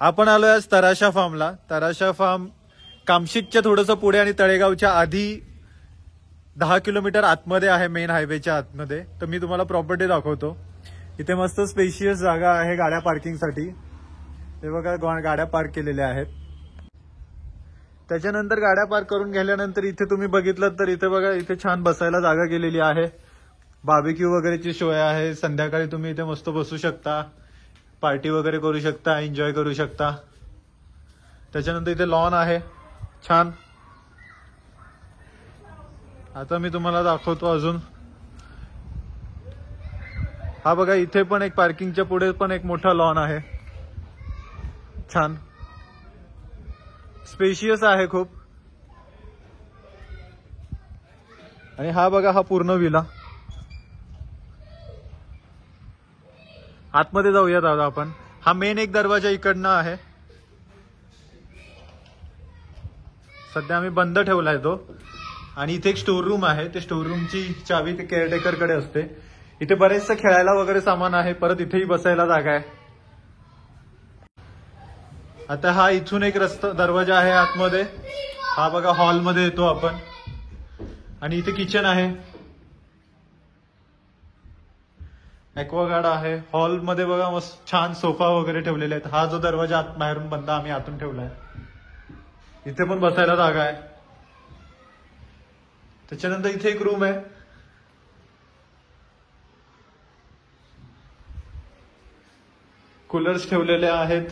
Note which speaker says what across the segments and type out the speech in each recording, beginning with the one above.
Speaker 1: आपण आलोय आज तराशा फार्मला. तराशा फार्म कामशिकच्या थोडंसं पुढे आणि तळेगावच्या आधी 10 किलोमीटर आतमध्ये आहे, मेन हायवेच्या आतमध्ये. तर मी तुम्हाला प्रॉपर्टी दाखवतो. इथे मस्त स्पेशियस जागा आहे गाड्या पार्किंगसाठी. हे बघा गाड्या पार्क केलेल्या आहेत. त्याच्यानंतर गाड्या पार्क करून गेल्यानंतर इथे तुम्ही बघितलं तर इथे बघा, इथे छान बसायला जागा केलेली आहे. बार्बेक्यू वगैरेची सोय आहे. संध्याकाळी तुम्ही इथे मस्त बसू शकता, पार्टी वगैरे करू शकता, एन्जॉय करू शकता. त्याच्यानंतर इथे लॉन आहे छान. आता मी तुम्हाला दाखवतो अजून. हा बघा, इथे पण एक पार्किंगच्या पुढे पण एक मोठा लॉन आहे छान, स्पेशियस आहे खूप. आणि हा बघा, हा पूर्ण विला. आतमध्ये जाऊयात आता आपण. हा मेन एक दरवाजा इकडनं आहे. सध्या आम्ही बंद ठेवलाय तो. आणि इथे एक स्टोर रूम आहे. ते स्टोर रूमची चावी ते केअरटेकर कडे असते. इथे बरेचसं खेळायला वगैरे सामान आहे. परत इथेही बसायला जागा आहे. आता हा इथून एक रस्ता दरवाजा आहे आतमध्ये. हा बघा, हॉलमध्ये येतो आपण. आणि इथे किचन आहे, ॲक्वागार्ड आहे. हॉलमध्ये बघा मस्त छान सोफा वगैरे ठेवलेले आहेत. हा जो दरवाजा बाहेरून बंद आम्ही आतून ठेवलाय. इथे पण बसायला जागा आहे. त्याच्यानंतर इथे एक रूम आहे. कूलर्स ठेवलेले आहेत.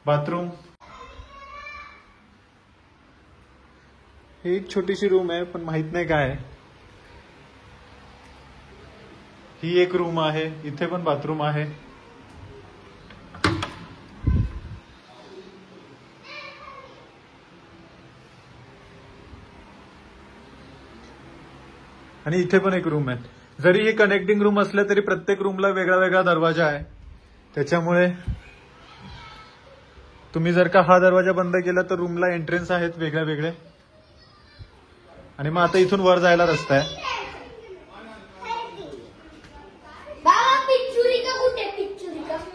Speaker 1: बाथरूम. ही एक छोटीशी रूम आहे, पण माहित नाही काय आहे. ही एक रूम आहे. इथे पण बाथरूम आहे. आणि इथे पण एक रूम आहे. जरी हे कनेक्टिंग रूम असले तरी प्रत्येक रूमला वेगळा वेगळा दरवाजा आहे. त्याच्यामुळे तुम्ही जर का हा दरवाजा बंद केला तर रूमला एंट्रन्स आहेत वेगळे वेगळे. आणि मग आता इथून वर जायला रस्ता आहे.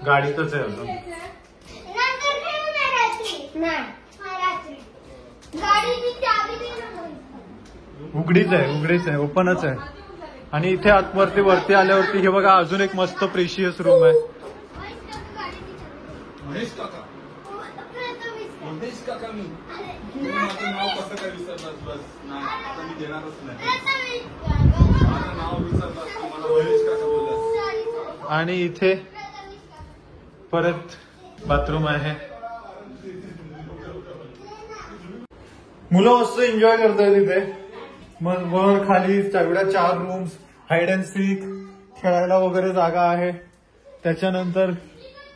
Speaker 1: गाडीतच आहे अजून. उघडीच आहे, ओपनच आहे. आणि इथे वरती आल्यावरती हे बघा, अजून एक मस्त प्रेशियस रूम आहे. आणि इथे परत बाथरूम आहे. मुलं मस्त एन्जॉय करतायत इथे. मग वर खाली सगळ्या 4 रूम्स, हाईड अँड सीक, खेळायला वगैरे जागा आहे. त्याच्यानंतर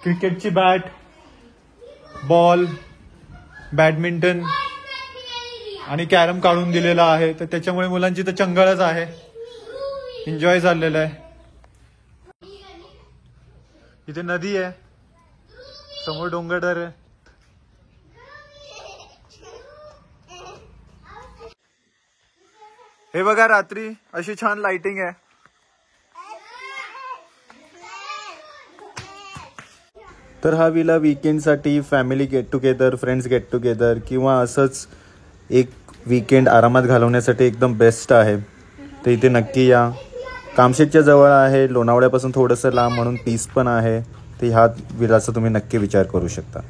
Speaker 1: क्रिकेटची बॅट, बॉल, बॅडमिंटन आणि कॅरम काढून दिलेला आहे. तर त्याच्यामुळे मुलांची तर चंगळच आहे. एन्जॉय चाललेलं आहे. इथे नदी आहे, समोर डोंगरदर आहे. हे बघा, रात्री अशी छान लाइटिंग आहे. तर हा विला वीकेंडसाठी, family get together, friends get together किंवा असंच एक वीकेंड आरामात घालवण्यासाठी एकदम बेस्ट आहे. तर इथे नक्की या. कामशेतच्या जवळ आहे, लोणावळ्यापासून थोडंसं लांब म्हणून पीस पण आहे. तर ह्या विलाचा तुम्ही नक्की विचार करू शकता.